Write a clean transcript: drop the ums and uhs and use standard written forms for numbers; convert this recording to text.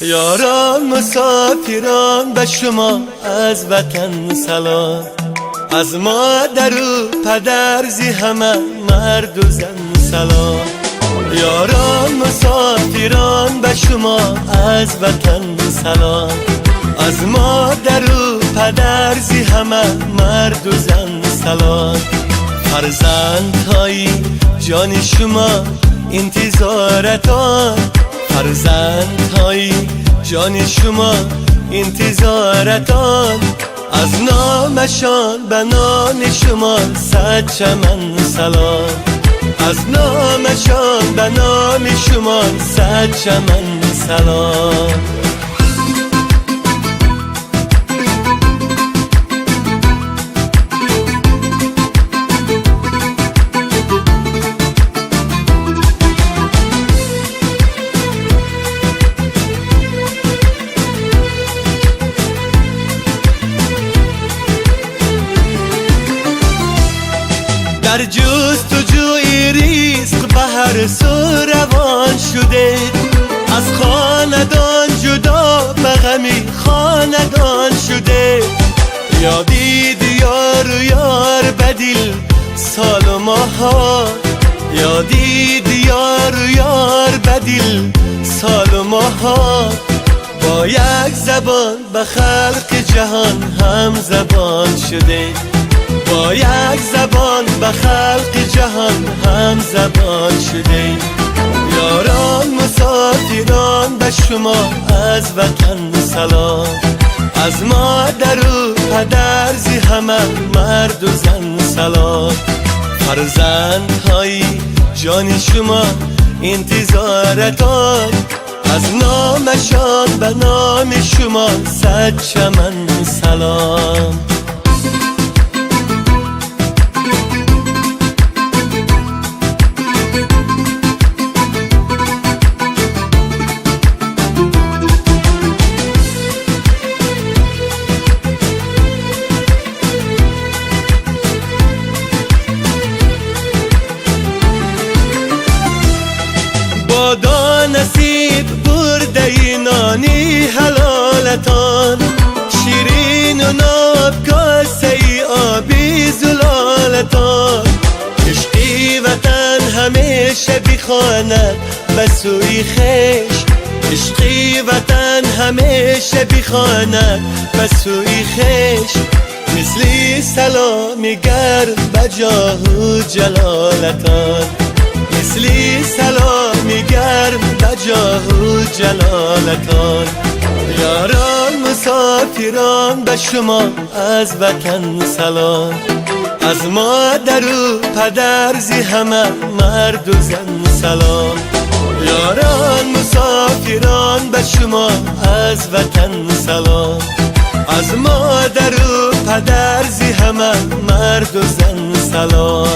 یاران مسافران به شما از وطن سلام، از مادر و پدر زی همه مرد و زن سلام. یاران مسافران به شما از وطن سلام، از مادر و پدر زی همه مرد و زن سلام. فرزندهای جان شما انتظارتان، فرزندهای جان شما انتظارتان. از نامشان به نام شما صد چمن سلام، از نامشان به نام شما صد چمن سلام. در جستجوی رزق به هر سو روان شده، از خاندان جدا به غمی خاندان شده. یادی دیار و یار بدل سال و ماها، یادی دیار و یار بدل سال و ماها. با یک زبان به خلق جهان هم زبان شده، با یک زبان به خلق جهان هم زبان شده. یاران مسافران به شما از وطن سلام، از مادر و پدر زی همه مرد و زن سلام. فرزندهای جان شما انتظارتان، از نامشان به نام شما صد چمن سلام. بادا نصیب برده نانی حلالتان، شیرین و ناب کاسه آبی زلالتان. عشقی وطن همیشه بخواند به سوی خویش، عشقی وطن همیشه بخواند به سوی خویش. مثلی سلامی گرم به جاه و جلالتان، مثلی سلامی گرم به جاه و جلالتان. یاران مسافران به شما از وطن سلام، از مادر و پدر زی همه مرد و زن سلام. یاران مسافران به شما از وطن سلام، از مادر و پدر زی همه مرد و زن سلام.